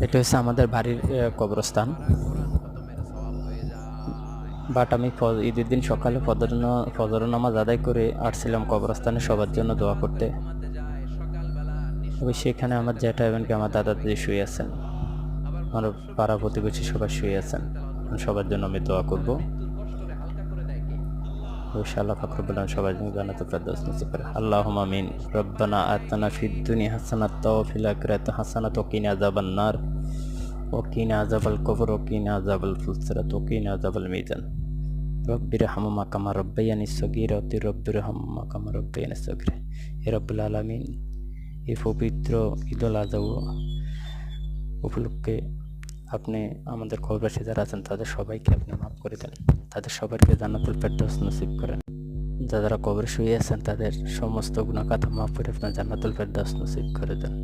এটা হচ্ছে আমাদের বাড়ির কবরস্থান। বাট আমি ঈদের দিন সকালে ফজর নামাজ আদায় করে আসছিলাম কবরস্থানে সবার জন্য দোয়া করতে। তবে সেখানে আমার জ্যাঠা এবং কি আমার দাদা দাদি শুয়ে আছেন, আমার পাড়া প্রতিবেশী সবাই শুয়ে আছেন। সবার জন্য আমি দোয়া করব। আল্লাহ পাক রব্বুল আলামিন সবার জন্য জান্নাতুল ফেরদাউস নসিব করে। আল্লাহুম্মা আমিন। রব্বানা আতিনা ফিদ দুনিয়া হাসানাতাও ওয়া ফিল আখিরাতি হাসানাতাও ওয়া কিনা আযাবান নার ওয়া কিনা আযাবাল কবর ওয়া কিনা আযাবাল ফুলসিরাত ওয়া কিনা আযাবাল মিজান। রব্বিরহামহুমা কামা রাব্বায়ানি সগীরা ওয়া রব্বিরহামহুমা কামা রাব্বায়ানি সগীরা। হে রব্বুল আলামিন, এই পবিত্র ঈদুল আযহা উপলক্ষে আপনি আমাদের কবরবাসী যারা আছেন তাদের সবাইকে আপনি মাফ করে দেন, তাদের সবাইকে জান্নাতুল ফেরদাউস নসিব করেন। যারা কবরে শুয়ে আছেন তাদের সমস্ত গুনাহ খাতা মাফ করে আপনার জান্নাতুল ফেরদাউস নসিব করে দেন।